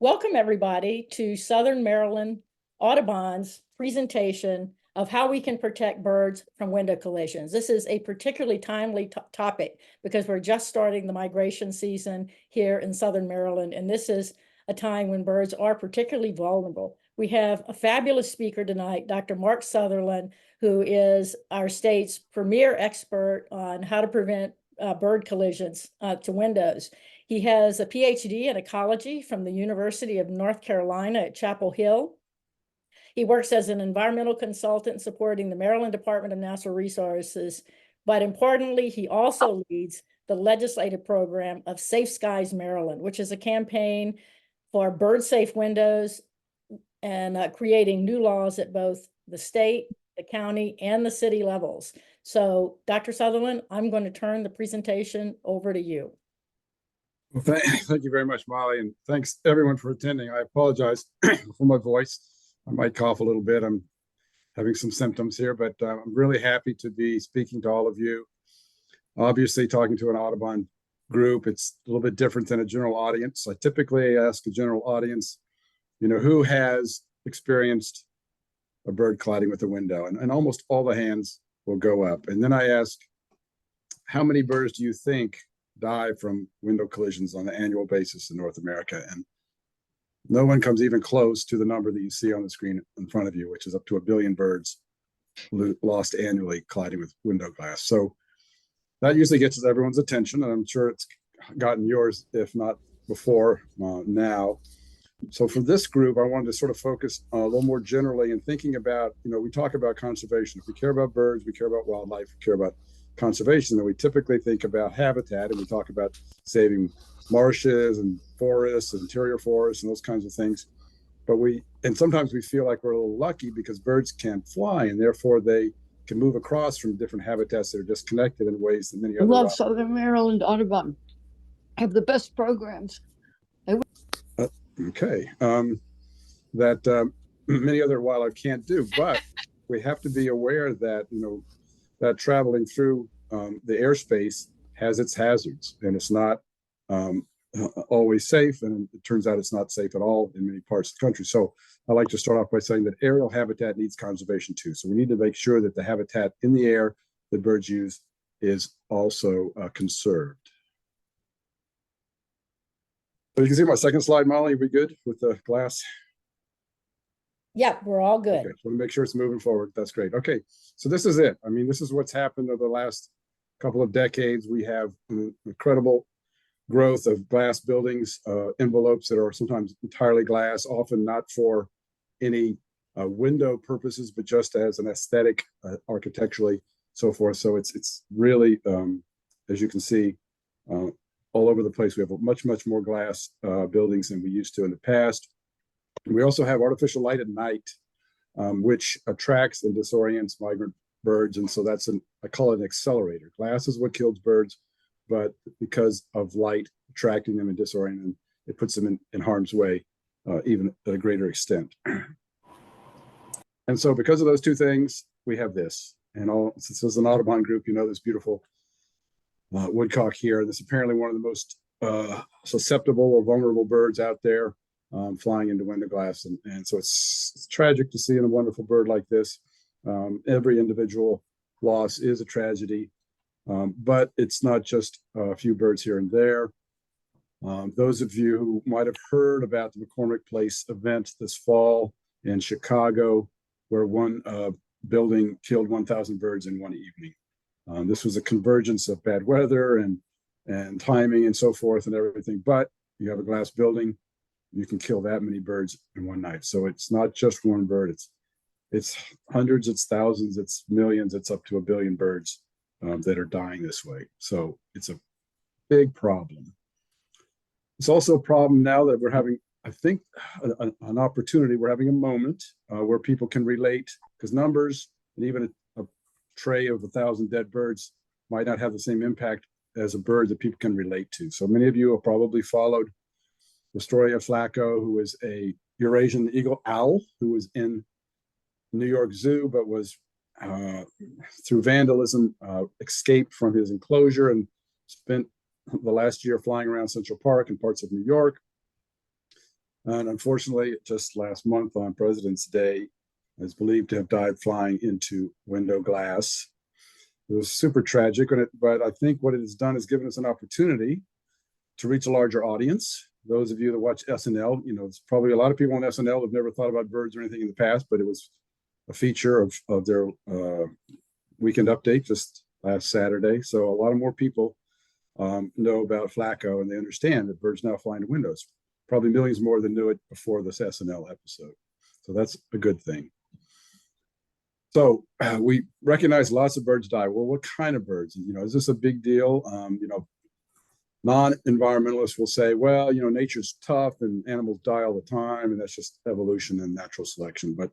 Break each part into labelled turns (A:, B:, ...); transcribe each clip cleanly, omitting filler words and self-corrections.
A: Welcome, everybody, to Southern Maryland Audubon's presentation of how we can protect birds from window collisions. This is a particularly timely topic because we're just starting the migration season here in Southern Maryland, and this is a time when birds are particularly vulnerable. We have a fabulous speaker tonight, Dr. Mark Southerland, who is our state's premier expert on how to prevent bird collisions to windows. He has a PhD in ecology from the University of North Carolina at Chapel Hill. He works as an environmental consultant supporting the Maryland Department of Natural Resources, but importantly, he also leads the legislative program of Safe Skies Maryland, which is a campaign for bird-safe windows and creating new laws at both the state, the county, and the city levels. So, Dr. Southerland, I'm going to turn the presentation over to you.
B: Well, thank you very much, Molly, and thanks everyone for attending. I apologize for my voice. I might cough a little bit. I'm having some symptoms here, but I'm really happy to be speaking to all of you. Obviously, talking to an Audubon group, it's a little bit different than a general audience. I typically ask a general audience, who has experienced a bird colliding with a window, and almost all the hands will go up. And then I ask, how many birds do you think die from window collisions on an annual basis in North America? And no one comes even close to the number that you see on the screen in front of you, which is up to 1 billion birds lost annually colliding with window glass. So that usually gets everyone's attention, and I'm sure it's gotten yours, if not before now. So for this group, I wanted to sort of focus a little more generally in thinking about, we talk about conservation. If we care about birds, we care about wildlife, we care about conservation, and we typically think about habitat, and we talk about saving marshes and forests and interior forests and those kinds of things. But sometimes we feel like we're a little lucky because birds can't fly, and therefore they can move across from different habitats that are disconnected in ways that many other.
C: I love Southern Maryland Audubon. Have the best programs.
B: Okay, that many other wildlife can't do, but we have to be aware that that traveling through the airspace has its hazards, and it's not always safe, and it turns out it's not safe at all in many parts of the country. So I like to start off by saying that aerial habitat needs conservation too. So we need to make sure that the habitat in the air that birds use is also conserved. So you can see my second slide, Molly. Are we good with the glass?
A: Yeah, we're all good.
B: Okay, so to make sure it's moving forward. That's great. Okay, so this is it. I mean, this is what's happened over the last couple of decades. We have an incredible growth of glass buildings, envelopes that are sometimes entirely glass, often not for any window purposes, but just as an aesthetic, architecturally, so forth. So it's really, as you can see, all over the place. We have much more glass buildings than we used to in the past. We also have artificial light at night, which attracts and disorients migrant birds. And so I call it an accelerator. Glass is what kills birds, but because of light attracting them and disorienting them, it puts them in harm's way, even at a greater extent. And so because of those two things, we have this. And since this is an Audubon group, this beautiful woodcock here. This is apparently one of the most susceptible or vulnerable birds out there, flying into window glass. And so it's tragic to see in a wonderful bird like this. Every individual loss is a tragedy, but it's not just a few birds here and there. Those of you who might have heard about the McCormick Place event this fall in Chicago, where one building killed 1,000 birds in one evening. This was a convergence of bad weather and timing and so forth and everything, but you have a glass building, you can kill that many birds in one night. So it's not just one bird, it's hundreds, it's thousands, it's millions, it's up to 1 billion birds that are dying this way. So it's a big problem. It's also a problem now that we're having, I think, an opportunity. We're having a moment where people can relate, because numbers and even a tray of 1,000 dead birds might not have the same impact as a bird that people can relate to. So many of you have probably followed the story of Flacco, who is a Eurasian eagle owl who was in New York Zoo, but was through vandalism escaped from his enclosure and spent the last year flying around Central Park and parts of New York. And unfortunately, just last month on President's Day, is believed to have died flying into window glass. It was super tragic, but I think what it has done is given us an opportunity to reach a larger audience. Those of you that watch SNL, it's probably a lot of people on SNL have never thought about birds or anything in the past, but it was a feature of their weekend update just last Saturday. So a lot of more people know about Flacco, and they understand that birds now fly into windows. Probably millions more than knew it before this SNL episode. So that's a good thing. So we recognize lots of birds die. Well, what kind of birds? Is this a big deal? Non-environmentalists will say, well, nature's tough and animals die all the time, and that's just evolution and natural selection. But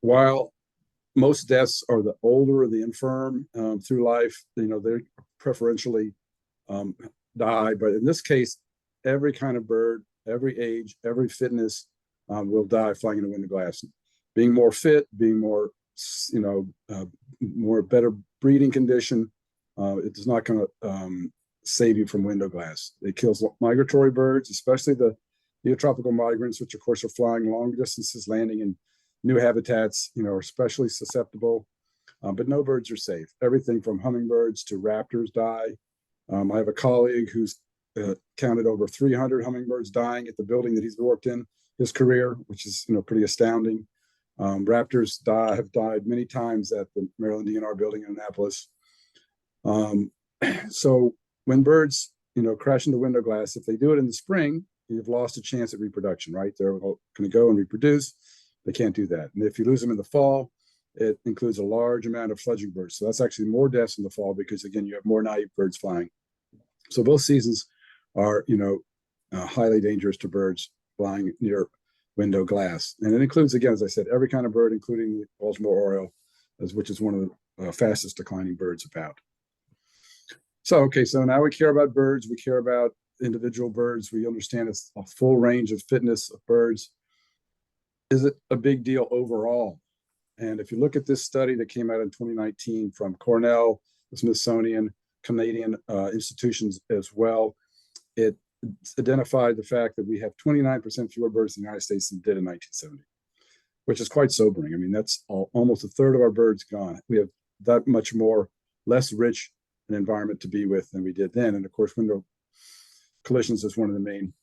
B: while most deaths are the older or the infirm through life, they preferentially die. But in this case, every kind of bird, every age, every fitness will die flying into window glass. Being more fit, being more, more better breeding condition, it is not going to save you from window glass. It kills migratory birds, especially the neotropical migrants, which of course are flying long distances, landing in new habitats, are especially susceptible. But no birds are safe. Everything from hummingbirds to raptors die. I have a colleague who's counted over 300 hummingbirds dying at the building that he's worked in his career, which is pretty astounding. Raptors have died many times at the Maryland DNR building in Annapolis. So when birds crash into window glass, if they do it in the spring, you've lost a chance at reproduction, right? They're going to go and reproduce. They can't do that. And if you lose them in the fall, it includes a large amount of fledgling birds. So that's actually more deaths in the fall because, again, you have more naive birds flying. So both seasons are, highly dangerous to birds flying near window glass. And it includes, again, as I said, every kind of bird, including the Baltimore oriole, which is one of the fastest declining birds about. So now we care about birds. We care about individual birds. We understand it's a full range of fitness of birds. Is it a big deal overall? And if you look at this study that came out in 2019 from Cornell, the Smithsonian, Canadian institutions as well, it identified the fact that we have 29% fewer birds in the United States than did in 1970, which is quite sobering. I mean, that's almost a third of our birds gone. We have that much less rich an environment to be with than we did then. And of course, window collisions is one of the main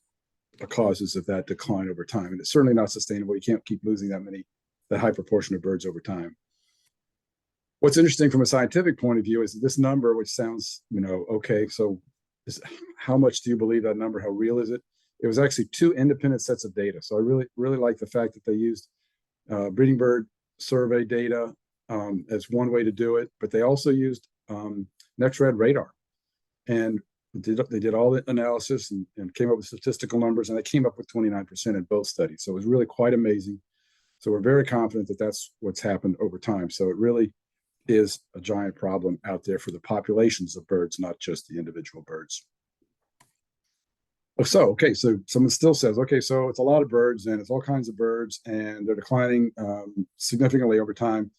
B: causes of that decline over time. And it's certainly not sustainable. You can't keep losing that high proportion of birds over time. What's interesting from a scientific point of view is this number, which sounds, okay, so how much do you believe that number? How real is it? It was actually two independent sets of data. So I really, really like the fact that they used breeding bird survey data as one way to do it, but they also used next-red radar. And they did all the analysis and came up with statistical numbers, and they came up with 29% in both studies. So it was really quite amazing. So we're very confident that that's what's happened over time. So it really is a giant problem out there for the populations of birds, not just the individual birds. So someone still says, so it's a lot of birds and it's all kinds of birds and they're declining significantly over time.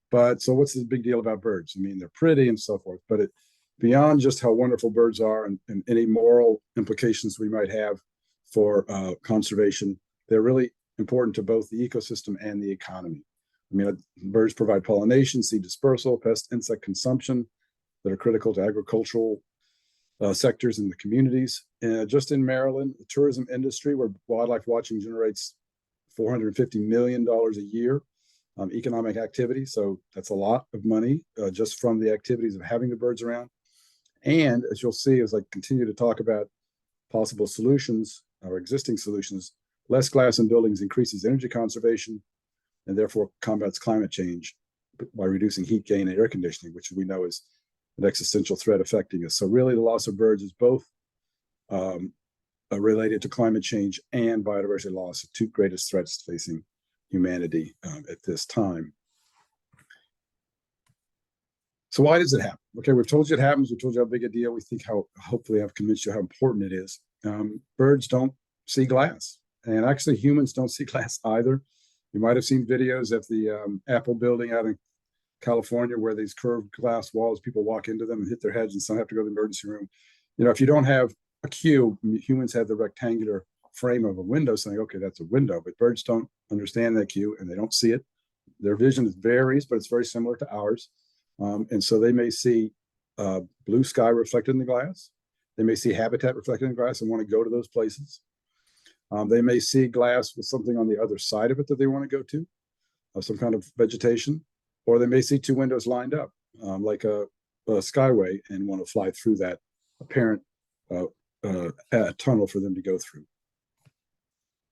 B: But so what's the big deal about birds? I mean, they're pretty and so forth, but beyond just how wonderful birds are and any moral implications we might have for conservation, they're really important to both the ecosystem and the economy. I mean, birds provide pollination, seed dispersal, pest insect consumption that are critical to agricultural sectors in the communities. Just in Maryland, the tourism industry, where wildlife watching generates $450 million a year economic activity. So that's a lot of money just from the activities of having the birds around. And as you'll see, as I continue to talk about possible solutions or existing solutions, less glass in buildings increases energy conservation and therefore combats climate change by reducing heat gain and air conditioning, which we know is an existential threat affecting us. So really the loss of birds is both related to climate change and biodiversity loss, the two greatest threats facing humanity at this time. So why does it happen? Okay, we've told you it happens. We've told you how big a deal. We think hopefully I've convinced you how important it is. Birds don't see glass. And actually humans don't see glass either. You might have seen videos at the Apple building out in California where these curved glass walls, people walk into them and hit their heads and some have to go to the emergency room. If you don't have a cube, humans have the rectangular frame of a window saying, okay, that's a window, but birds don't understand that cue and they don't see it. Their vision varies, but it's very similar to ours. And so they may see blue sky reflected in the glass. They may see habitat reflected in the glass and want to go to those places. They may see glass with something on the other side of it that they want to go to, some kind of vegetation, or they may see two windows lined up, like a skyway, and want to fly through that apparent tunnel for them to go through.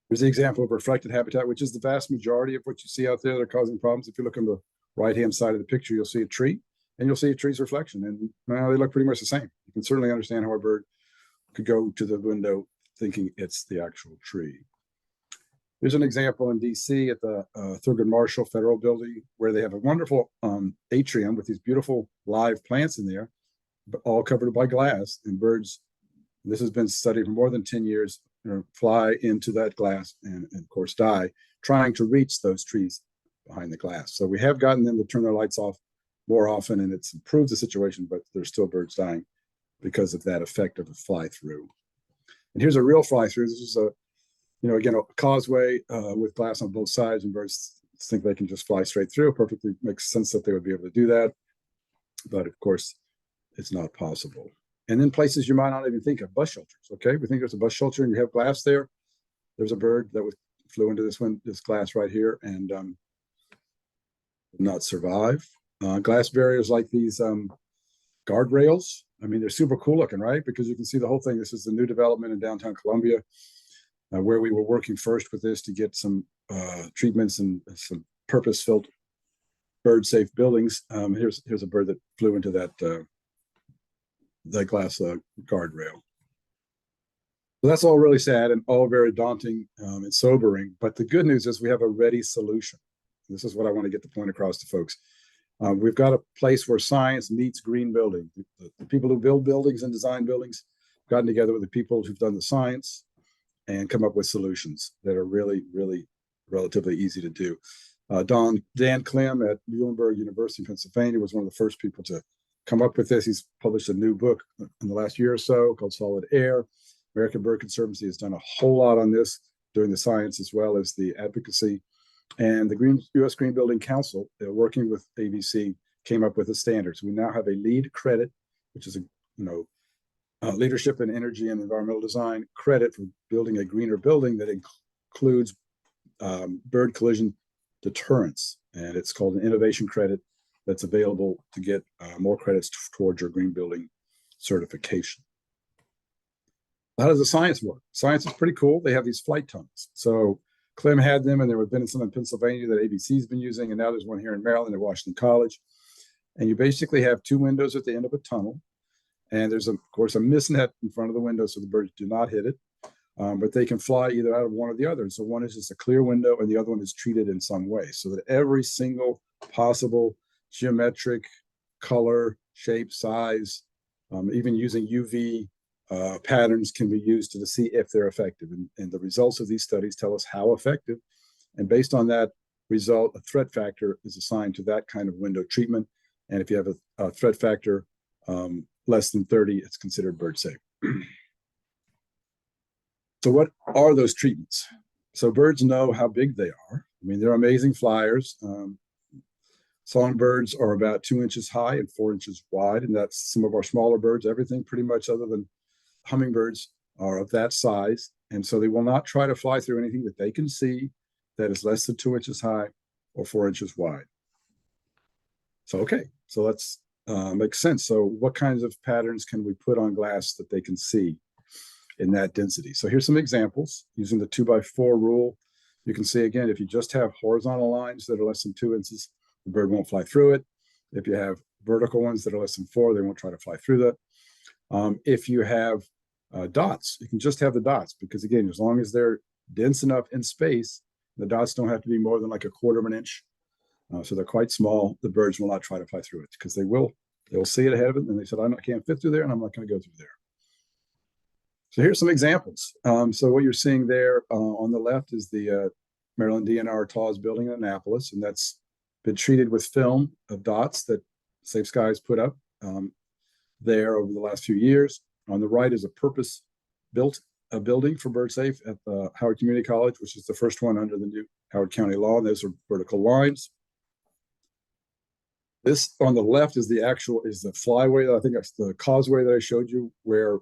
B: Here's the example of reflected habitat, which is the vast majority of what you see out there that are causing problems. If you look on the right-hand side of the picture, you'll see a tree, and you'll see a tree's reflection, and they look pretty much the same. You can certainly understand how a bird could go to the window thinking it's the actual tree. Here's an example in DC at the Thurgood Marshall Federal Building, where they have a wonderful atrium with these beautiful live plants in there, but all covered by glass, and birds, this has been studied for more than 10 years, fly into that glass and of course die trying to reach those trees behind the glass. So we have gotten them to turn their lights off more often, and it's improved the situation, but there's still birds dying because of that effect of a fly through. And here's a real fly through. This is again, a causeway with glass on both sides, and birds think they can just fly straight through. Perfectly makes sense that they would be able to do that, but of course it's not possible. And then places you might not even think of, bus shelters. Okay, we think there's a bus shelter and you have glass there. There's a bird that flew into this glass right here and did not survive. Glass barriers like these guardrails. I mean, they're super cool looking, right? Because you can see the whole thing. This is the new development in downtown Columbia, where we were working first with this to get some treatments and some purpose-built bird-safe buildings. Here's a bird that flew into that glass guardrail. So that's all really sad and all very daunting and sobering. But the good news is we have a ready solution. This is what I want to get the point across to folks. We've got a place where science meets green building. The people who build buildings and design buildings have gotten together with the people who've done the science and come up with solutions that are really, really relatively easy to do. Dan Clem at Muhlenberg University in Pennsylvania was one of the first people to come up with this. He's published a new book in the last year or so called Solid Air. American Bird Conservancy has done a whole lot on this, doing the science as well as the advocacy. And the U.S. Green Building Council, working with ABC, came up with the standards. We now have a LEED credit, which is leadership in energy and environmental design credit for building a greener building that includes bird collision deterrence. And it's called an innovation credit that's available to get more credits towards your green building certification. How does the science work? Science is pretty cool. They have these flight tunnels. So Clem had them, and there have been some in Pennsylvania that ABC's been using, and now there's one here in Maryland at Washington College. And you basically have two windows at the end of a tunnel, and there's, of course, a mist net in front of the window so the birds do not hit it, but they can fly either out of one or the other. So one is just a clear window, and the other one is treated in some way so that every single possible geometric color, shape, size, even using UV patterns can be used to see if they're effective. And the results of these studies tell us how effective. And based on that result, a threat factor is assigned to that kind of window treatment. And if you have a threat factor less than 30, it's considered bird safe. So what are those treatments? So birds know how big they are. I mean, they're amazing flyers. Songbirds are about 2 inches high and 4 inches wide. And that's some of our smaller birds. Everything pretty much other than hummingbirds are of that size. And so they will not try to fly through anything that they can see that is less than 2 inches high or 4 inches wide. So, okay, so let's make sense. So what kinds of patterns can we put on glass that they can see in that density? So here's some examples using the 2x4 rule. You can see, again, if you just have horizontal lines that are less than 2 inches, the bird won't fly through it. If you have vertical ones that are less than 4, they won't try to fly through that. If you have dots, you can just have the dots because, again, as long as they're dense enough in space, the dots don't have to be more than like 1/4 of an inch. So they're quite small. The birds will not try to fly through it because they'll see it ahead of it. And they said, I can't fit through there and I'm not going to go through there. So here's some examples. So what you're seeing there on the left is the Maryland DNR TAWS building in Annapolis, and that's been treated with film of dots that Safe Skies put up there over the last few years. On the right is a purpose-built a building for BirdSafe at the Howard Community College, which is the first one under the new Howard County law. And those are vertical lines. This on the left is the flyway. I think that's the causeway that I showed you, where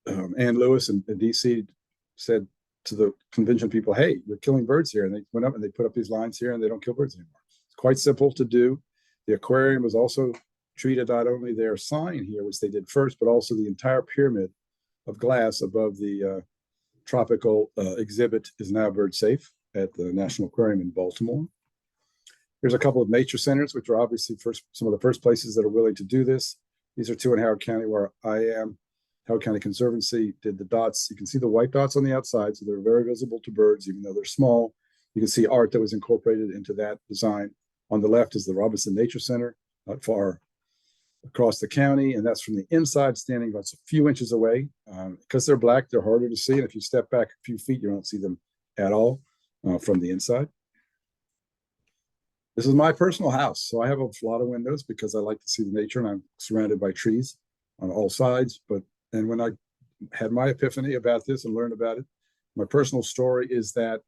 B: Ann Lewis in DC said to the convention people, "Hey, you're killing birds here," and they went up and they put up these lines here, and they don't kill birds anymore. It's quite simple to do. The aquarium was also treated, not only their sign here, which they did first, but also the entire pyramid of glass above the tropical exhibit is now bird safe at the National Aquarium in Baltimore. Here's a couple of nature centers, which are obviously some of the first places that are willing to do this. These are two in Howard County where I am. Howard County Conservancy did the dots. You can see the white dots on the outside, so they're very visible to birds, even though they're small. You can see art that was incorporated into that design. On the left is the Robinson Nature Center, not far across the county, and that's from the inside, standing about a few inches away. Because they're black, they're harder to see, and if you step back a few feet, you don't see them at all from the inside. This is my personal house, so I have a lot of windows because I like to see the nature, and I'm surrounded by trees on all sides. And when I had my epiphany about this and learned about it, my personal story is that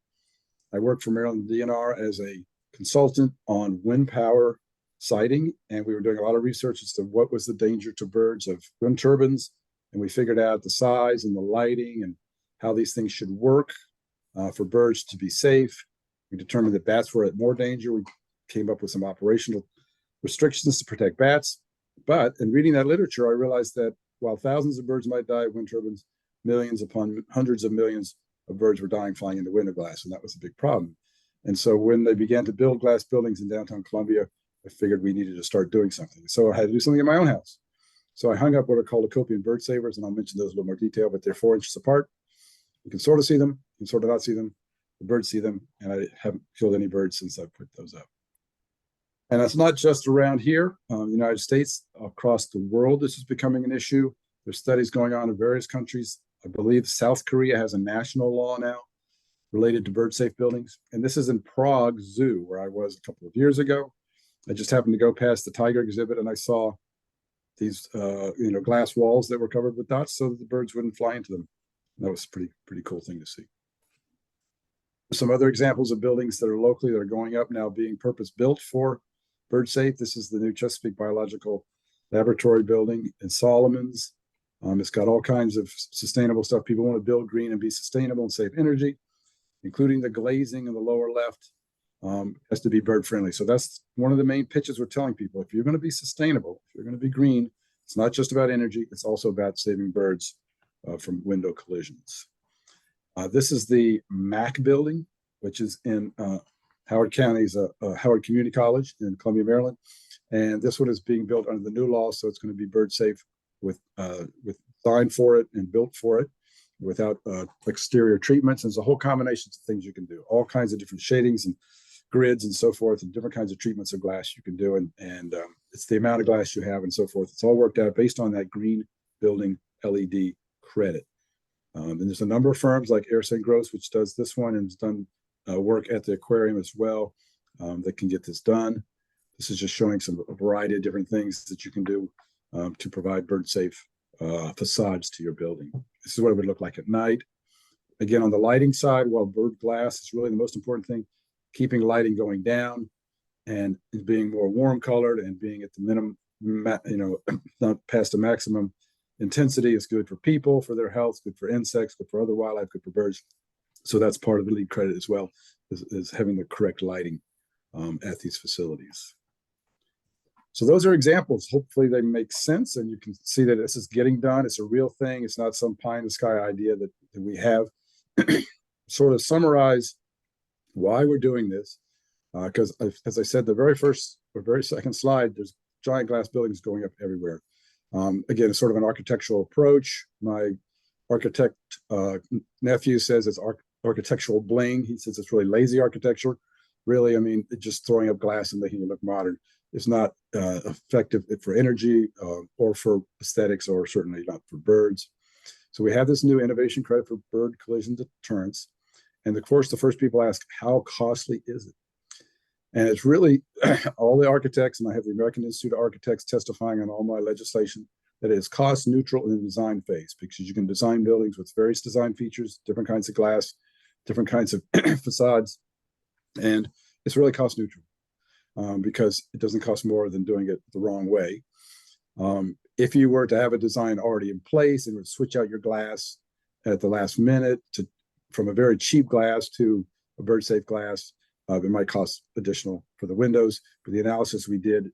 B: I worked for Maryland DNR as a consultant on wind power siting, and we were doing a lot of research as to what was the danger to birds of wind turbines, and we figured out the size and the lighting and how these things should work for birds to be safe. We determined that bats were at more danger. We came up with some operational restrictions to protect bats. But in reading that literature, I realized that while thousands of birds might die of wind turbines, millions upon hundreds of millions of birds were dying flying into window glass, and that was a big problem. And so when they began to build glass buildings in downtown Columbia, I figured we needed to start doing something. So I had to do something in my own house. So I hung up what are called Acopian bird savers, and I'll mention those in a little more detail, but they're 4 inches apart. You can sort of see them, you can sort of not see them. The birds see them, and I haven't killed any birds since I put those up. And that's not just around here, the United States, across the world, this is becoming an issue. There's studies going on in various countries. I believe South Korea has a national law now related to bird safe buildings. And this is in Prague Zoo, where I was a couple of years ago. I just happened to go past the tiger exhibit, and I saw these glass walls that were covered with dots so that the birds wouldn't fly into them. And that was a pretty cool thing to see. Some other examples of buildings that are locally that are going up now, being purpose built for bird safe. This is the new Chesapeake Biological Laboratory building in Solomons. It's got all kinds of sustainable stuff. People want to build green and be sustainable and save energy, including the glazing in the lower left has to be bird friendly. So that's one of the main pitches we're telling people. If you're going to be sustainable, if you're going to be green, it's not just about energy. It's also about saving birds from window collisions. This is the MAC building, which is in Howard County's Howard Community College in Columbia, Maryland. And this one is being built under the new law, so it's going to be bird safe with designed for it and built for it without exterior treatments. And there's a whole combination of things you can do, all kinds of different shadings and grids and so forth, and different kinds of treatments of glass you can do. And it's the amount of glass you have and so forth. It's all worked out based on that green building LED credit. And there's a number of firms like Ayres & Gross, which does this one and has done work at the aquarium as well, that can get this done. This is just showing a variety of different things that you can do to provide bird safe facades to your building. This is what it would look like at night. Again, on the lighting side, while bird glass is really the most important thing, keeping lighting going down and being more warm colored and being at the minimum, not past the maximum intensity is good for people, for their health, good for insects, good for other wildlife, good for birds. So that's part of the lead credit as well, is having the correct lighting at these facilities. So those are examples. Hopefully they make sense, and you can see that this is getting done. It's a real thing. It's not some pie in the sky idea that we have. Sort of summarize why we're doing this, because as I said, the very second slide, there's giant glass buildings going up everywhere. Again, it's sort of an architectural approach. My architect nephew says it's architectural bling. He says it's really lazy architecture. Really, I mean, it's just throwing up glass and making it look modern. It's not effective for energy or for aesthetics, or certainly not for birds. So we have this new innovation credit for bird collision deterrence. And of course, the first people ask, how costly is it? And it's really all the architects, and I have the American Institute of Architects testifying on all my legislation, that is cost neutral in the design phase, because you can design buildings with various design features, different kinds of glass, different kinds of facades, and it's really cost neutral because it doesn't cost more than doing it the wrong way. If you were to have a design already in place and would switch out your glass at the last minute from a very cheap glass to a bird safe glass, it might cost additional for the windows. But the analysis we did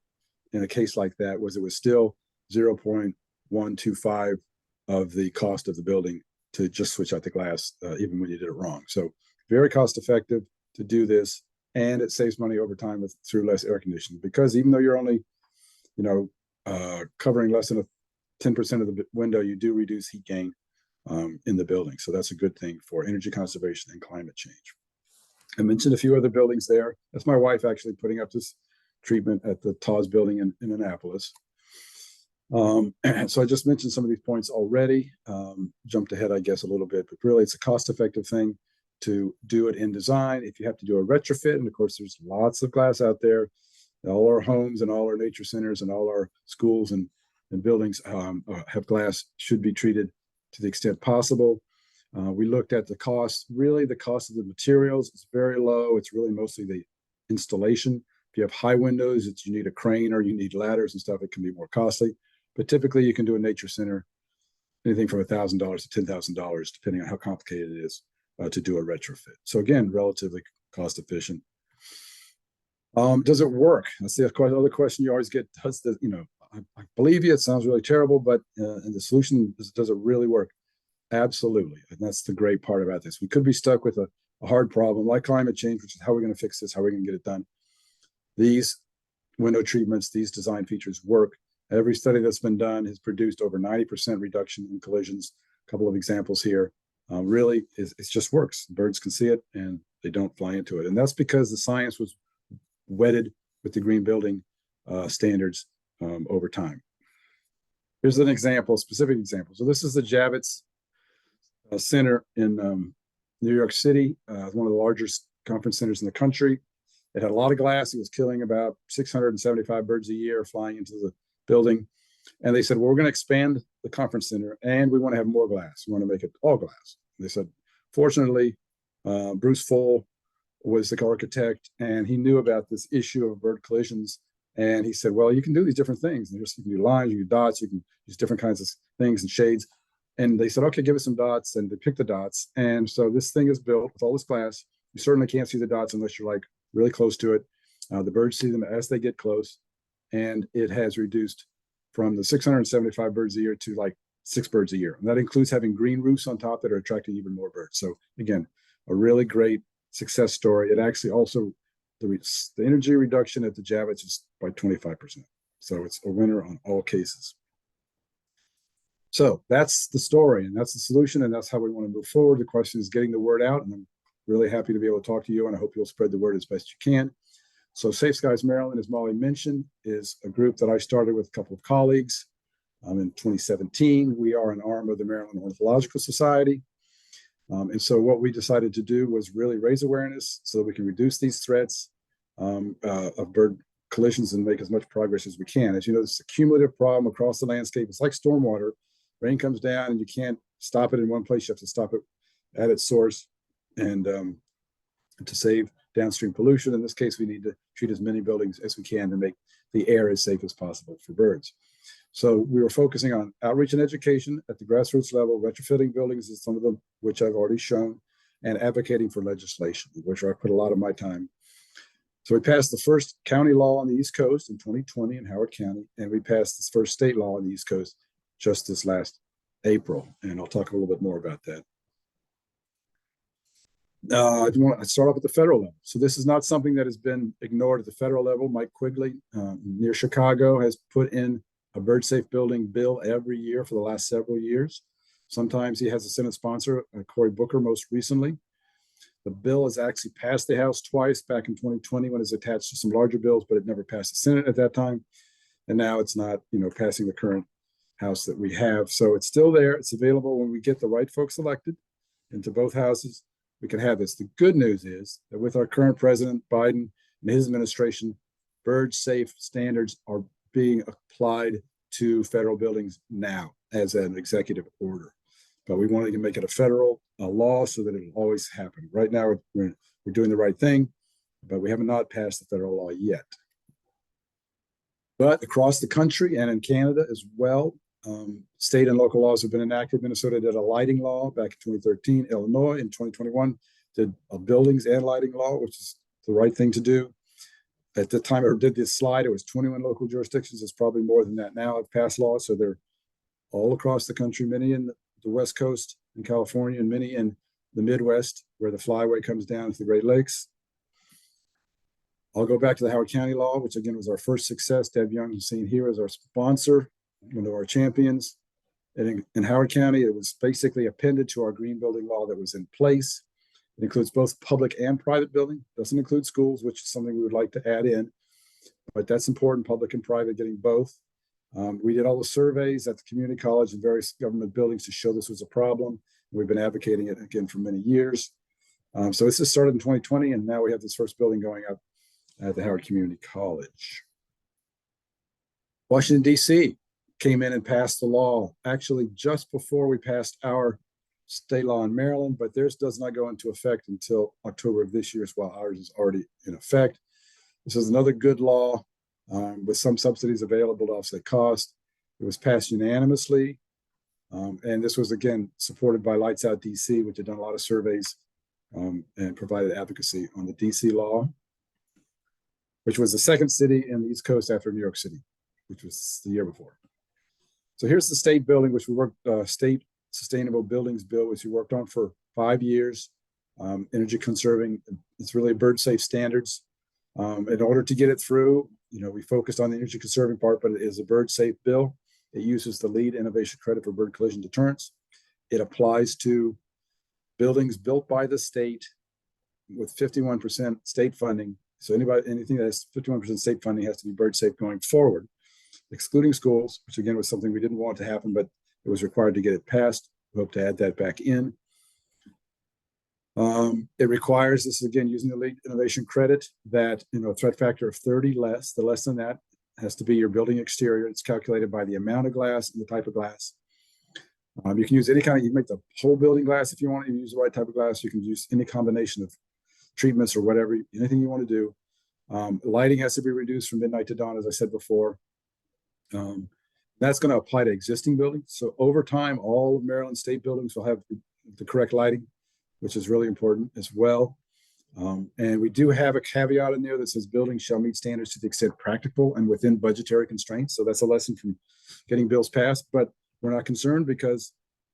B: in a case like that was it was still 0.125 of the cost of the building to just switch out the glass, even when you did it wrong. So very cost effective to do this, and it saves money over time through less air conditioning, because even though you're only, covering less than 10% of the window, you do reduce heat gain in the building. So that's a good thing for energy conservation and climate change. I mentioned a few other buildings there. That's my wife actually putting up this treatment at the TAWS building in Annapolis. So I just mentioned some of these points already, jumped ahead, I guess, a little bit, but really it's a cost-effective thing to do it in design. If you have to do a retrofit, and of course there's lots of glass out there, all our homes and all our nature centers and all our schools and buildings have glass, should be treated to the extent possible. We looked at the cost. Really, the cost of the materials is very low. It's really mostly the installation. If you have high windows, you need a crane or you need ladders and stuff, it can be more costly. But typically you can do a nature center, anything from $1,000 to $10,000, depending on how complicated it is to do a retrofit. So again, relatively cost efficient. Does it work? That's the other question you always get. I believe you, it sounds really terrible, but and the solution, does it really work? Absolutely. And that's the great part about this. We could be stuck with a hard problem like climate change, which is how we're going to fix this, how we're going to get it done. These window treatments, these design features work. Every study that's been done has produced over 90% reduction in collisions. A couple of examples here. Really, it just works. Birds can see it and they don't fly into it. And that's because the science was wedded with the green building standards over time. Here's an example, specific example. So this is the Javits Center in New York City, one of the largest conference centers in the country. It had a lot of glass. It was killing about 675 birds a year flying into the building. And they said, well, we're going to expand the conference center and we want to have more glass. We want to make it all glass. And they said, fortunately, Bruce Full was the architect and he knew about this issue of bird collisions. And he said, well, you can do these different things. And you can do lines, you can do dots, you can use different kinds of things and shades. And they said, okay, give us some dots. And they picked the dots. And so this thing is built with all this glass. You certainly can't see the dots unless you're like really close to it. The birds see them as they get close. And it has reduced from the 675 birds a year to like 6 birds a year. And that includes having green roofs on top that are attracting even more birds. So again, a really great success story. It actually also, the energy reduction at the Javits is by 25%. So it's a winner on all cases. So that's the story and that's the solution and that's how we want to move forward. The question is getting the word out, and I'm really happy to be able to talk to you, and I hope you'll spread the word as best you can. So Safe Skies Maryland, as Molly mentioned, is a group that I started with a couple of colleagues in 2017. We are an arm of the Maryland Ornithological Society. And so what we decided to do was really raise awareness so that we can reduce these threats of bird collisions and make as much progress as we can. As you know, this is a cumulative problem across the landscape. It's like stormwater. Rain comes down and you can't stop it in one place. You have to stop it at its source and to save downstream pollution. In this case, we need to treat as many buildings as we can to make the air as safe as possible for birds. So we were focusing on outreach and education at the grassroots level, retrofitting buildings, is some of them which I've already shown, and advocating for legislation, which I put a lot of my time. So we passed the first county law on the East Coast in 2020 in Howard County, and we passed this first state law on the East Coast just this last April, and I'll talk a little bit more about that. I want to start off at the federal level. So this is not something that has been ignored at the federal level. Mike Quigley near Chicago has put in a bird safe building bill every year for the last several years. Sometimes he has a Senate sponsor, Cory Booker most recently. The bill has actually passed the House twice, back in 2020 when it was attached to some larger bills, but it never passed the Senate at that time. And now it's not, passing the current House that we have. So it's still there. It's available when we get the right folks elected into both houses. We can have this. The good news is that with our current president, Biden, and his administration, bird safe standards are being applied to federal buildings now as an executive order. But we wanted to make it a federal law so that it'll always happen. Right now, we're doing the right thing, but we have not passed the federal law yet. But across the country and in Canada as well, state and local laws have been enacted. Minnesota did a lighting law back in 2013. Illinois in 2021 did a buildings and lighting law, which is the right thing to do. At the time I did this slide, it was 21 local jurisdictions. It's probably more than that now have passed laws. So they're all across the country, many in the West Coast in California and many in the Midwest where the flyway comes down to the Great Lakes. I'll go back to the Howard County law, which again was our first success. Deb Young, who's seen here, as our sponsor, one of our champions. And in Howard County, it was basically appended to our green building law that was in place. It includes both public and private building. Doesn't include schools, which is something we would like to add in, but that's important, public and private, getting both. We did all the surveys at the community college and various government buildings to show this was a problem. We've been advocating it again for many years. So this just started in 2020, and now we have this first building going up at the Howard Community College. Washington, D.C. came in and passed the law, actually just before we passed our state law in Maryland, but theirs does not go into effect until October of this year, while ours is already in effect. This is another good law with some subsidies available to offset cost. It was passed unanimously, and this was, again, supported by Lights Out DC, which had done a lot of surveys and provided advocacy on the DC law, which was the second city in the East Coast after New York City, which was the year before. So here's the state building, which we worked, state sustainable buildings bill, which we worked on for 5 years. Energy conserving, it's really bird safe standards. In order to get it through, we focused on the energy conserving part, but it is a bird safe bill. It uses the lead innovation credit for bird collision deterrence. It applies to buildings built by the state with 51% state funding. So anything that has 51% state funding has to be bird safe going forward, excluding schools, which again was something we didn't want to happen, but it was required to get it passed. We hope to add that back in. It requires, this is again using the lead innovation credit, that a threat factor of 30 less. The less than that has to be your building exterior. It's calculated by the amount of glass and the type of glass. You can use any kind of, you can make the whole building glass if you want to use the right type of glass. You can use any combination of treatments or whatever, anything you want to do. Lighting has to be reduced from midnight to dawn, as I said before. That's going to apply to existing buildings. So over time, all of Maryland state buildings will have the correct lighting, which is really important as well. And we do have a caveat in there that says buildings shall meet standards to the extent practical and within budgetary constraints. So that's a lesson from getting bills passed, but we're not concerned because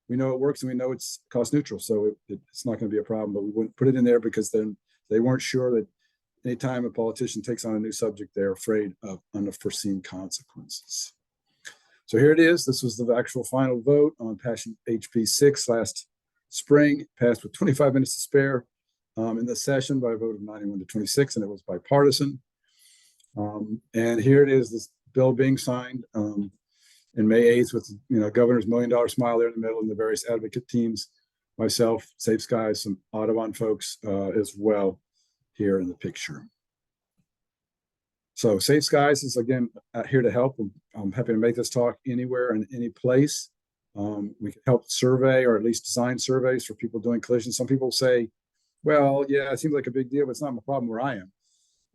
B: we know it works and we know it's cost neutral. So it's not going to be a problem, but we wouldn't put it in there because then they weren't sure that anytime a politician takes on a new subject, they're afraid of unforeseen consequences. So here it is. This was the actual final vote on passing HB 6 last spring, passed with 25 minutes to spare in the session by a vote of 91 to 26, and it was bipartisan. And here it is, this bill being signed in May 8th with governor's $1 million smile there in the middle and the various advocate teams, myself, Safe Skies, some Audubon folks as well here in the picture. So Safe Skies is again here to help. I'm happy to make this talk anywhere and any place. We can help survey or at least design surveys for people doing collisions. Some people say, well, yeah, it seems like a big deal, but it's not my problem where I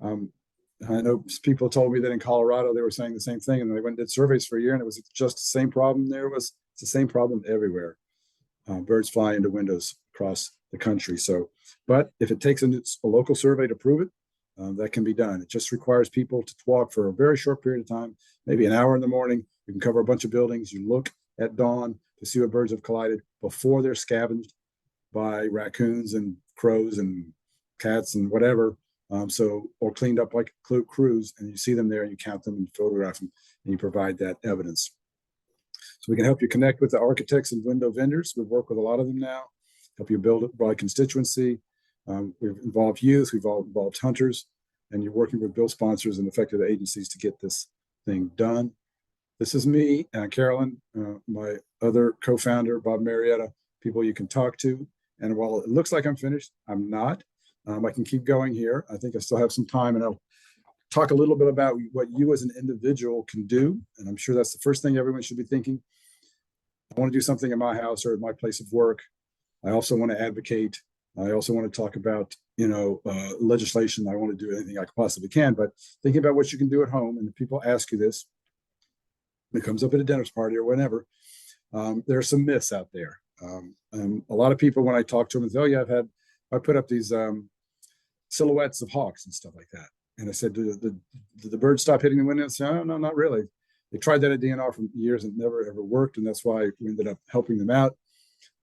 B: am. I know people told me that in Colorado, they were saying the same thing, and they went and did surveys for a year, and it was just the same problem there. It's the same problem everywhere. Birds fly into windows across the country. So, but if it takes a local survey to prove it, that can be done. It just requires people to walk for a very short period of time, maybe an hour in the morning. You can cover a bunch of buildings. You look at dawn to see what birds have collided before they're scavenged by raccoons and crows and cats and whatever. Or cleaned up like crews, and you see them there and you count them and photograph them and you provide that evidence. So we can help you connect with the architects and window vendors. We work with a lot of them now, help you build a broad constituency. We've involved youth, we've involved hunters, and you're working with bill sponsors and affected agencies to get this thing done. This is me, Carolyn, my other co-founder, Bob Marietta, people you can talk to. And while it looks like I'm finished, I'm not. I can keep going here. I think I still have some time, and I'll talk a little bit about what you as an individual can do. And I'm sure that's the first thing everyone should be thinking. I want to do something in my house or at my place of work. I also want to advocate. I also want to talk about, legislation. I want to do anything I possibly can, but thinking about what you can do at home. And if people ask you this, when it comes up at a dinner's party or whatever, there are some myths out there. And a lot of people, when I talk to them, say, oh yeah, I put up these silhouettes of hawks and stuff like that. And I said, did the birds stop hitting the window? Say, oh, no, not really. They tried that at DNR for years and never ever worked. And that's why we ended up helping them out.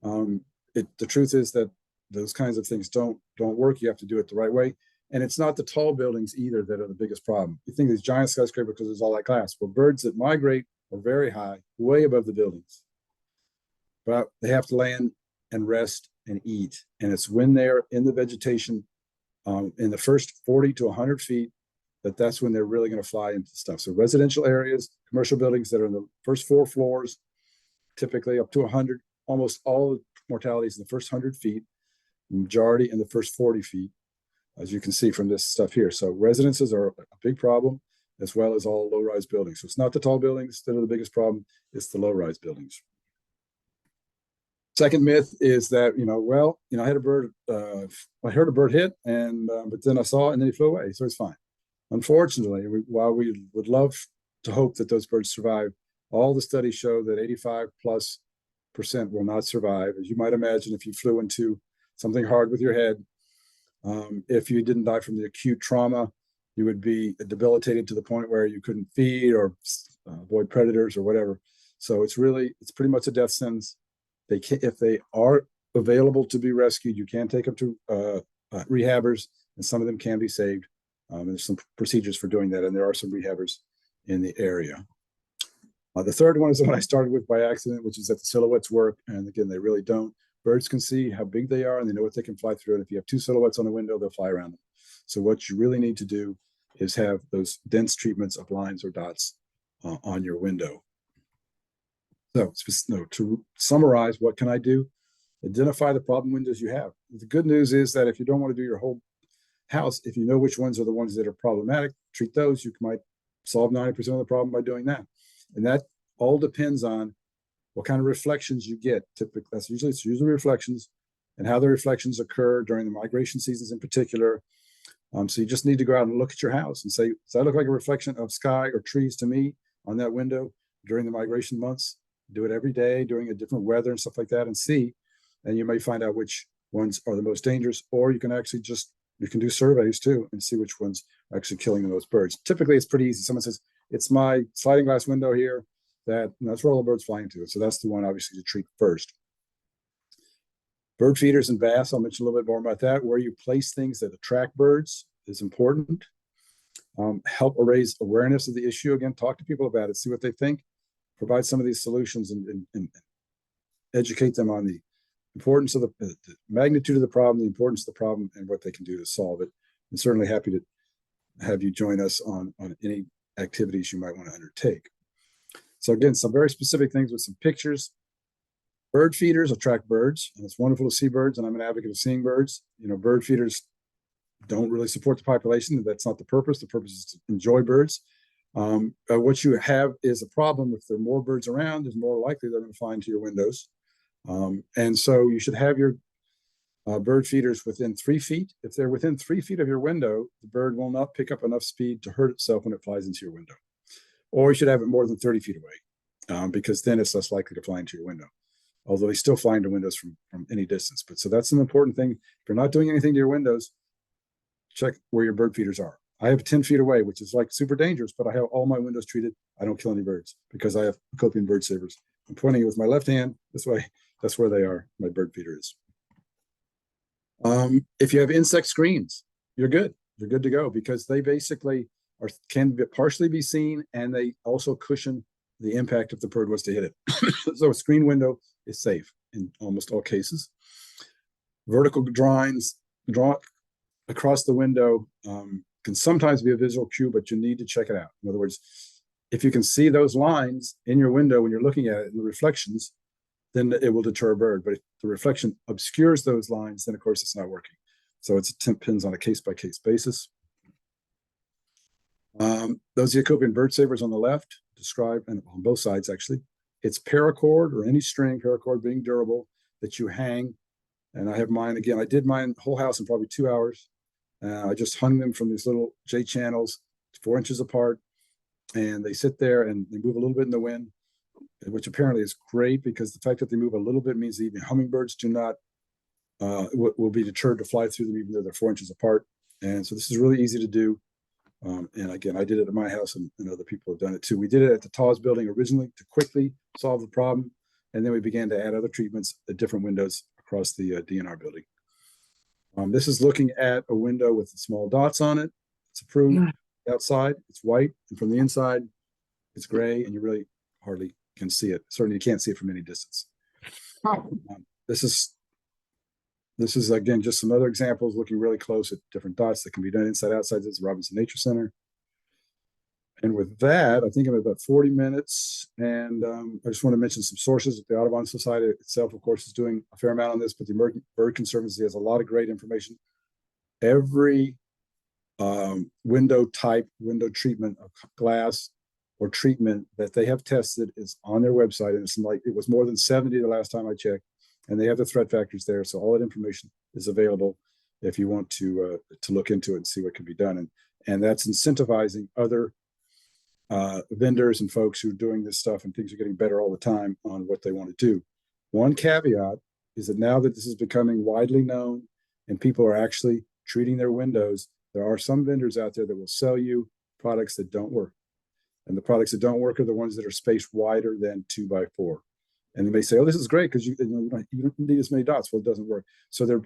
B: The truth is that those kinds of things don't work. You have to do it the right way. And it's not the tall buildings either that are the biggest problem. You think these giant skyscrapers because there's all that glass. Well, birds that migrate are very high, way above the buildings. But they have to land and rest and eat. And it's when they're in the vegetation in the first 40 to 100 feet that's when they're really going to fly into stuff. So residential areas, commercial buildings that are in the first 4 floors, typically up to 100, almost all the mortalities in the first 100 feet, majority in the first 40 feet, as you can see from this stuff here. So residences are a big problem, as well as all low-rise buildings. So it's not the tall buildings that are the biggest problem, it's the low-rise buildings. Second myth is that, I had a bird, I heard a bird hit, but then I saw it and then he flew away, so it's fine. Unfortunately, while we would love to hope that those birds survive, all the studies show that 85+% will not survive. As you might imagine, if you flew into something hard with your head, if you didn't die from the acute trauma, you would be debilitated to the point where you couldn't feed or avoid predators or whatever. So it's pretty much a death sentence. If they are available to be rescued, you can take them to rehabbers, and some of them can be saved. There's some procedures for doing that, and there are some rehabbers in the area. The third one is the one I started with by accident, which is that the silhouettes work. And again, they really don't. Birds can see how big they are and they know what they can fly through. And if you have 2 silhouettes on a window, they'll fly around them. So what you really need to do is have those dense treatments of lines or dots on your window. So to summarize, what can I do? Identify the problem windows you have. The good news is that if you don't want to do your whole house, if you know which ones are the ones that are problematic, treat those. You might solve 90% of the problem by doing that. And that all depends on what kind of reflections you get. Typically, it's usually reflections, and how the reflections occur during the migration seasons in particular. So you just need to go out and look at your house and say, does that look like a reflection of sky or trees to me on that window during the migration months? Do it every day during a different weather and stuff like that, and see. And you may find out which ones are the most dangerous, or you can actually you can do surveys too and see which ones are actually killing the most birds. Typically, it's pretty easy. Someone says, it's my sliding glass window here, that's where all the birds fly into. So that's the one obviously to treat first. Bird feeders and baths, I'll mention a little bit more about that. Where you place things that attract birds is important. Help raise awareness of the issue. Again, talk to people about it, see what they think, provide some of these solutions and educate them on the importance of the magnitude of the problem, the importance of the problem, and what they can do to solve it. I'm certainly happy to have you join us on any activities you might want to undertake. So again, some very specific things with some pictures. Bird feeders attract birds, and it's wonderful to see birds, and I'm an advocate of seeing birds. Bird feeders don't really support the population. That's not the purpose. The purpose is to enjoy birds. What you have is a problem. If there are more birds around, it's more likely they're going to fly into your windows. And so you should have your bird feeders within 3 feet. If they're within 3 feet of your window, the bird will not pick up enough speed to hurt itself when it flies into your window. Or you should have it more than 30 feet away, because then it's less likely to fly into your window. Although they still fly into windows from any distance. But so that's an important thing. If you're not doing anything to your windows, check where your bird feeders are. I have 10 feet away, which is like super dangerous, but I have all my windows treated. I don't kill any birds because I have Copian bird savers. I'm pointing it with my left hand this way. That's where they are. My bird feeder is. If you have insect screens, you're good. You're good to go, because they basically can partially be seen, and they also cushion the impact if the bird was to hit it. So a screen window is safe in almost all cases. Vertical drawings draw across the window can sometimes be a visual cue, but you need to check it out. In other words, if you can see those lines in your window when you're looking at it in the reflections, then it will deter a bird. But if the reflection obscures those lines, then of course it's not working. So it depends on a case-by-case basis. Those Ethiopian bird savers on the left describe, and on both sides actually, it's paracord or any string, paracord being durable, that you hang. And I have mine again. I did mine whole house in probably 2 hours. I just hung them from these little J channels, 4 inches apart, and they sit there and they move a little bit in the wind, which apparently is great because the fact that they move a little bit means even hummingbirds do not will be deterred to fly through them even though they're 4 inches apart. And so this is really easy to do. And again, I did it at my house, and other people have done it too. We did it at the TAWS building originally to quickly solve the problem, and then we began to add other treatments at different windows across the DNR building. This is looking at a window with small dots on it. It's approved. Outside, it's white, and from the inside, it's gray, and you really hardly can see it. Certainly, you can't see it from any distance. This is again just some other examples looking really close at different dots that can be done inside outside. This is Robinson Nature Center. And with that, I think I'm at about 40 minutes. And I just want to mention some sources. The Audubon Society itself, of course, is doing a fair amount on this, but the American Bird Conservancy has a lot of great information. Every window type, window treatment of glass or treatment that they have tested is on their website. And it's like, it was more than 70 the last time I checked. And they have the threat factors there. So all that information is available if you want to look into it and see what can be done. And that's incentivizing other vendors and folks who are doing this stuff, and things are getting better all the time on what they want to do. One caveat is that now that this is becoming widely known and people are actually treating their windows, there are some vendors out there that will sell you products that don't work. And the products that don't work are the ones that are spaced wider than 2x4. And they may say, oh, this is great because you don't need as many dots. Well, it doesn't work. So they're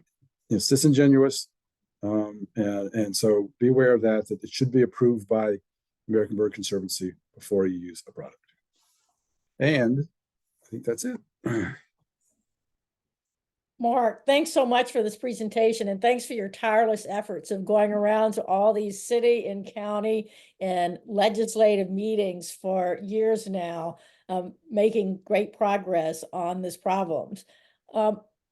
B: it's disingenuous. And so be aware of that it should be approved by American Bird Conservancy before you use a product. And I think that's it.
A: Mark, thanks so much for this presentation, and thanks for your tireless efforts of going around to all these city and county and legislative meetings for years now, making great progress on this problems.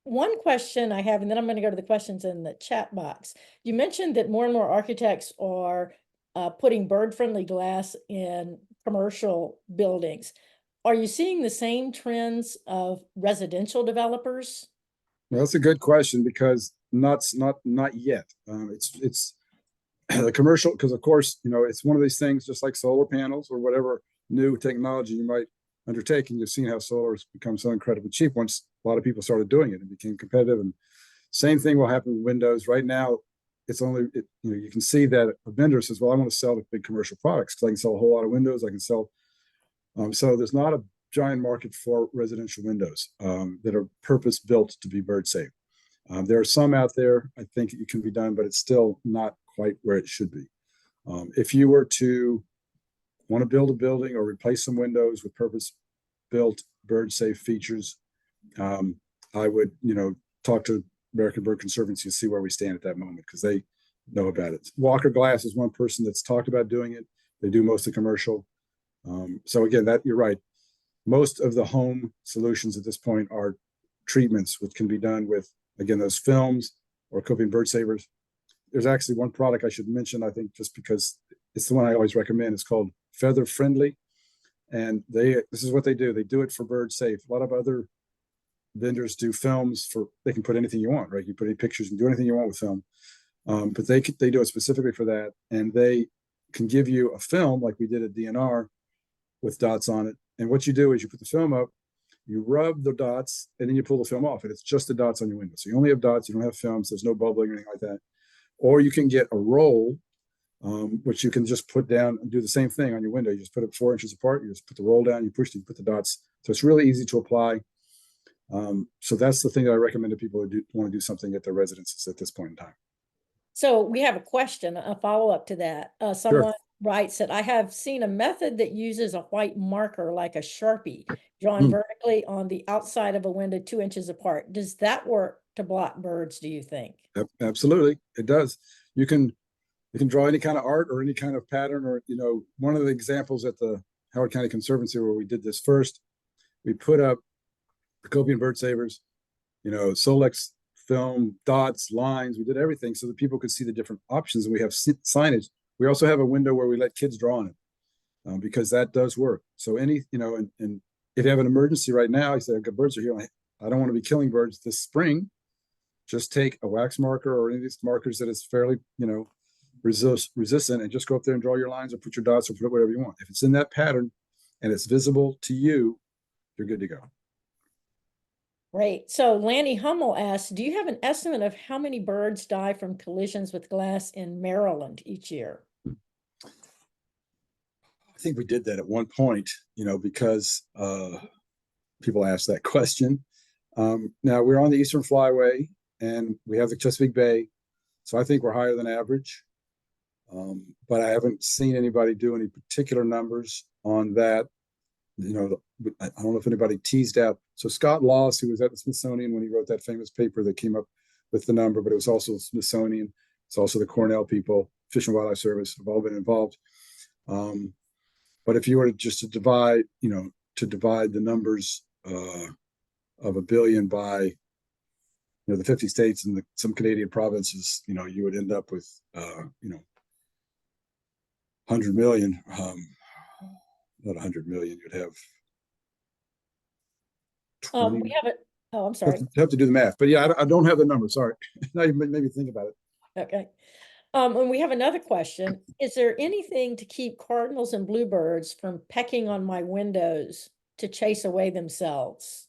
A: One question I have, and then I'm going to go to the questions in the chat box. You mentioned that more and more architects are putting bird-friendly glass in commercial buildings. Are you seeing the same trends of residential developers?
B: Well, that's a good question because not yet. It's the commercial, because of course, it's one of these things just like solar panels or whatever new technology you might undertake. And you've seen how solar has become so incredibly cheap once a lot of people started doing it and became competitive. And same thing will happen with windows. Right now, it's only, you can see that a vendor says, well, I want to sell the big commercial products because I can sell a whole lot of windows. I can sell. So there's not a giant market for residential windows that are purpose built to be bird safe. There are some out there, I think it can be done, but it's still not quite where it should be. If you were to want to build a building or replace some windows with purpose built bird safe features, I would, talk to American Bird Conservancy and see where we stand at that moment, because they know about it. Walker Glass is one person that's talked about doing it. They do most of the commercial. So again, that you're right. Most of the home solutions at this point are treatments, which can be done with, again, those films or coping bird savers. There's actually one product I should mention, I think, just because it's the one I always recommend. It's called Feather Friendly. And this is what they do. They do it for bird safe. A lot of other vendors do films they can put anything you want, right? You put any pictures and do anything you want with film. But they do it specifically for that. And they can give you a film like we did at DNR with dots on it. And what you do is you put the film up, you rub the dots, and then you pull the film off. And it's just the dots on your window. So you only have dots. You don't have films. There's no bubbling or anything like that. Or you can get a roll, which you can just put down and do the same thing on your window. You just put it 4 inches apart. You just put the roll down. You push it. You put the dots. So it's really easy to apply. So that's the thing that I recommend to people who want to do something at their residences at this point in time.
A: So we have a question, a follow-up to that. Someone writes that I have seen a method that uses a white marker like a Sharpie drawn vertically on the outside of a window 2 inches apart. Does that work to block birds, do you think?
B: Absolutely, it does. You can draw any kind of art or any kind of pattern, or one of the examples at the Howard County Conservancy where we did this first, we put up Copian bird savers, Solex film, dots, lines. We did everything so that people could see the different options, and we have signage We also have a window where we let kids draw on it, because that does work. So any, and if you have an emergency right now, you say, okay, birds are here. I don't want to be killing birds this spring. Just take a wax marker or any of these markers that is fairly, resistant, and just go up there and draw your lines or put your dots or put whatever you want. If it's in that pattern and it's visible to you, you're good to go.
A: Great. So Lanny Hummel asks, do you have an estimate of how many birds die from collisions with glass in Maryland each year?
B: I think we did that at one point, because people asked that question. Now we're on the Eastern Flyway and we have the Chesapeake Bay. So I think we're higher than average. But I haven't seen anybody do any particular numbers on that. I don't know if anybody teased out. So Scott Loss, who was at the Smithsonian when he wrote that famous paper that came up with the number, but it was also the Smithsonian. It's also the Cornell people, Fish and Wildlife Service have all been involved. But if you were to divide, the numbers of 1 billion by, the 50 states and some Canadian provinces, you would end up with, 100 million. Not 100 million. You'd have 20.
A: We have it. Oh, I'm sorry.
B: Have to do the math, but yeah, I don't have the number. Sorry. Now you made me think about it.
A: Okay. And we have another question. Is there anything to keep cardinals and bluebirds from pecking on my windows to chase away themselves?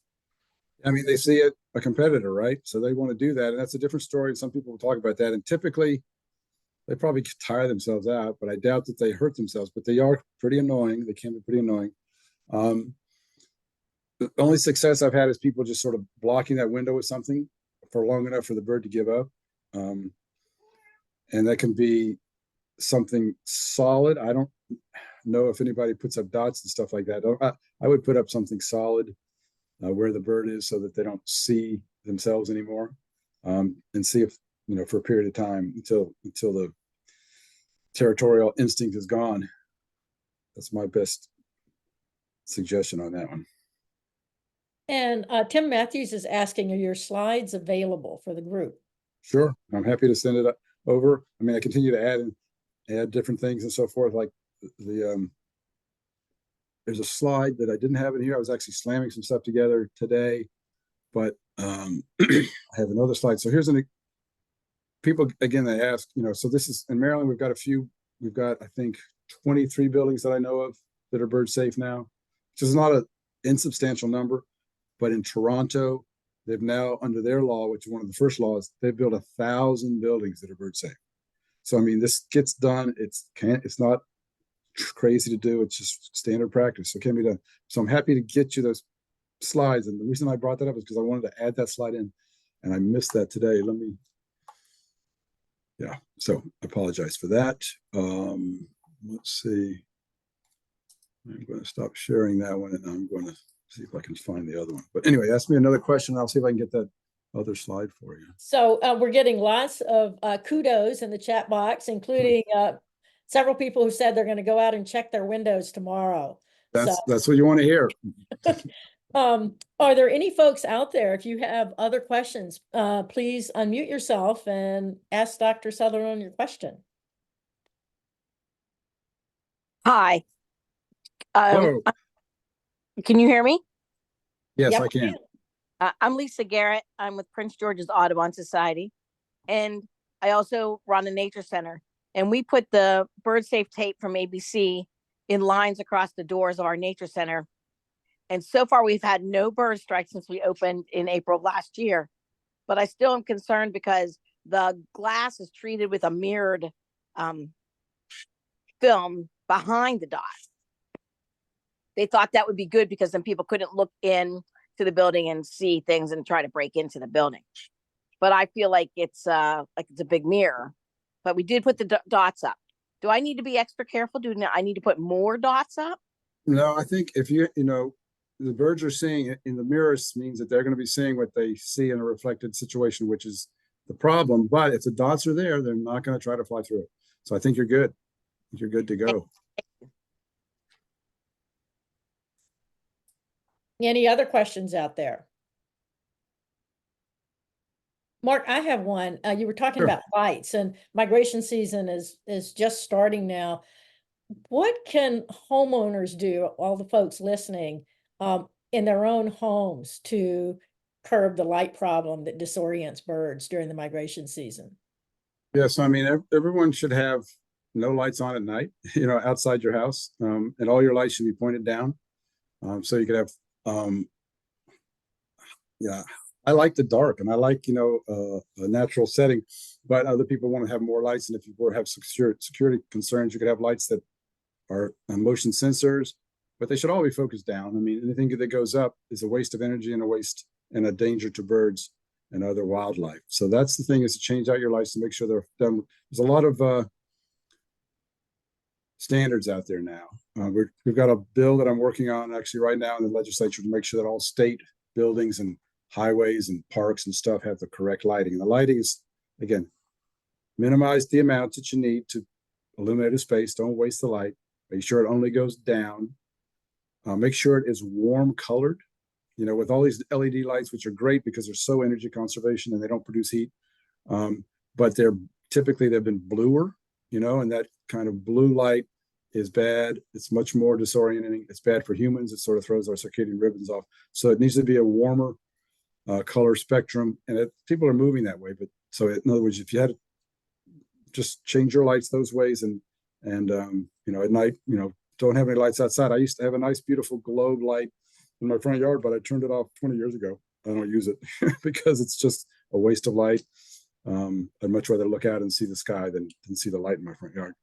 B: I mean, they see it a competitor, right? So they want to do that. And that's a different story. Some people will talk about that. And typically they probably tire themselves out, but I doubt that they hurt themselves, but they are pretty annoying. They can be pretty annoying. The only success I've had is people just sort of blocking that window with something for long enough for the bird to give up. And that can be something solid. I don't know if anybody puts up dots and stuff like that. I would put up something solid where the bird is so that they don't see themselves anymore, and see if, for a period of time until the territorial instinct is gone. That's my best suggestion on that one.
A: And Tim Matthews is asking, are your slides available for the group?
B: Sure. I'm happy to send it over. I mean, I continue to add different things and so forth. Like there's a slide that I didn't have in here. I was actually slamming some stuff together today, but I have another slide. So here's people, again, they ask, so this is in Maryland, we've got, I think, 23 buildings that I know of that are bird safe now, which is not an insubstantial number. But in Toronto, they've now, under their law, which is one of the first laws, they've built 1,000 buildings that are bird safe. So, I mean, this gets done. It's not crazy to do. It's just standard practice. So it can be done. So I'm happy to get you those slides. And the reason I brought that up is because I wanted to add that slide in, and I missed that today. So I apologize for that. Let's see. I'm going to stop sharing that one, and I'm going to see if I can find the other one. But anyway, ask me another question. I'll see if I can get that other slide for you.
A: So we're getting lots of kudos in the chat box, including several people who said they're going to go out and check their windows tomorrow.
B: That's what you want to hear.
A: Are there any folks out there, if you have other questions, please unmute yourself and ask Dr. Southerland your question.
D: Hi.
B: Hello.
D: Can you hear me?
B: Yes,
A: Yep.
B: I can.
D: I'm Lisa Garrett. I'm with Prince George's Audubon Society, and I also run a nature center. And we put the bird safe tape from ABC in lines across the doors of our nature center. And so far, we've had no bird strikes since we opened in April of last year. But I still am concerned because the glass is treated with a mirrored film behind the dots. They thought that would be good because then people couldn't look in to the building and see things and try to break into the building. But I feel like it's a big mirror. But we did put the dots up. Do I need to be extra careful? Do I need to put more dots up?
B: No, I think if the birds are seeing in the mirrors means that they're going to be seeing what they see in a reflected situation, which is the problem. But if the dots are there, they're not going to try to fly through it. So I think you're good. You're good to go.
A: Any other questions out there? Mark, I have one. You were talking
B: Sure.
A: about lights, and migration season is just starting now. What can homeowners do, all the folks listening, in their own homes to curb the light problem that disorients birds during the migration season?
B: Yes, I mean, everyone should have no lights on at night, outside your house. And all your lights should be pointed down. So you could have, yeah, I like the dark and I like, a natural setting, but other people want to have more lights. And if you have security concerns, you could have lights that are motion sensors, but they should all be focused down. I mean, anything that goes up is a waste of energy and a waste and a danger to birds and other wildlife. So that's the thing, is to change out your lights to make sure they're done. There's a lot of standards out there now. We've got a bill that I'm working on actually right now in the legislature to make sure that all state buildings and highways and parks and stuff have the correct lighting. And the lighting is, again, minimize the amount that you need to illuminate a space. Don't waste the light. Make sure it only goes down. Make sure it is warm colored. With all these LED lights, which are great because they're so energy conservation and they don't produce heat, but they've been bluer, and that kind of blue light is bad. It's much more disorienting. It's bad for humans. It sort of throws our circadian rhythms off. So it needs to be a warmer color spectrum, and people are moving that way. But so in other words, if you had to just change your lights those ways, and at night, don't have any lights outside. I used to have a nice, beautiful globe light in my front yard, but I turned it off 20 years ago. I don't use it because it's just a waste of light. I'd much rather look out and see the sky than see the light in my front yard.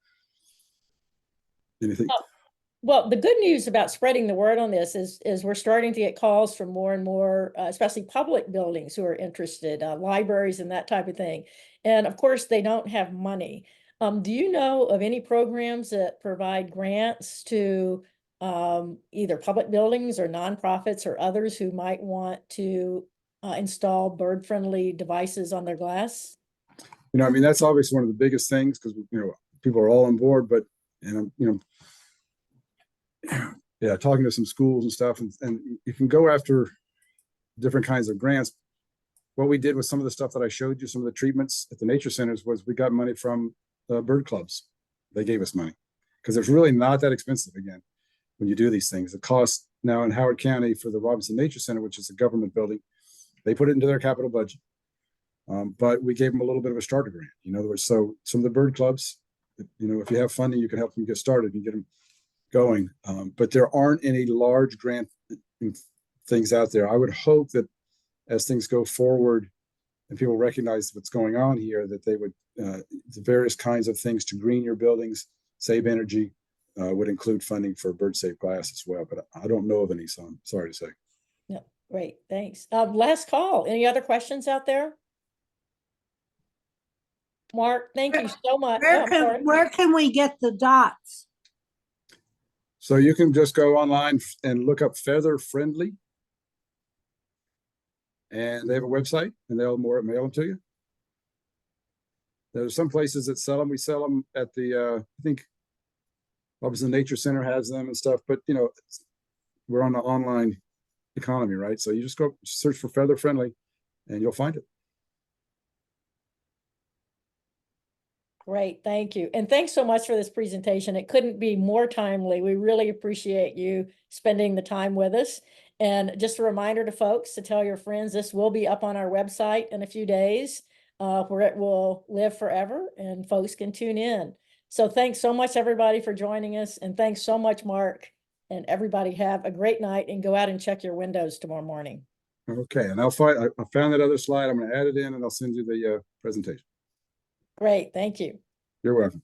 B: Anything?
A: Well, the good news about spreading the word on this is we're starting to get calls from more and more, especially public buildings, who are interested, libraries and that type of thing. And of course, they don't have money. Do you know of any programs that provide grants to either public buildings or nonprofits or others who might want to install bird-friendly devices on their glass?
B: I mean, that's obviously one of the biggest things, because people are all on board, but yeah, talking to some schools and stuff, and you can go after different kinds of grants. What we did with some of the stuff that I showed you, some of the treatments at the nature centers, was we got money from bird clubs. They gave us money because it's really not that expensive. Again, when you do these things, the cost now in Howard County for the Robinson Nature Center, which is a government building, they put it into their capital budget. But we gave them a little bit of a starter grant. In other words, so some of the bird clubs, if you have funding, you can help them get started and get them going. But there aren't any large grant things out there. I would hope that as things go forward and people recognize what's going on here, that they would, the various kinds of things to green your buildings, save energy, would include funding for bird safe glass as well. But I don't know of any, so I'm sorry to say.
A: No, great, thanks. Last call. Any other questions out there? Mark, thank you so much.
E: Where can we get the dots?
B: So you can just go online and look up Feather Friendly, and they have a website, and they'll mail them to you. There's some places that sell them. We sell them at the I think Robinson Nature Center has them and stuff, but we're on the online economy, right? So you just go search for Feather Friendly and you'll find it.
A: Great, thank you. And thanks so much for this presentation. It couldn't be more timely. We really appreciate you spending the time with us. And just a reminder to folks to tell your friends, this will be up on our website in a few days, where it will live forever and folks can tune in. So thanks so much, everybody, for joining us. And thanks so much, Mark. And everybody have a great night and go out and check your windows tomorrow morning.
B: Okay, and I found that other slide. I'm going to add it in and I'll send you the presentation.
A: Great, thank you.
B: You're welcome.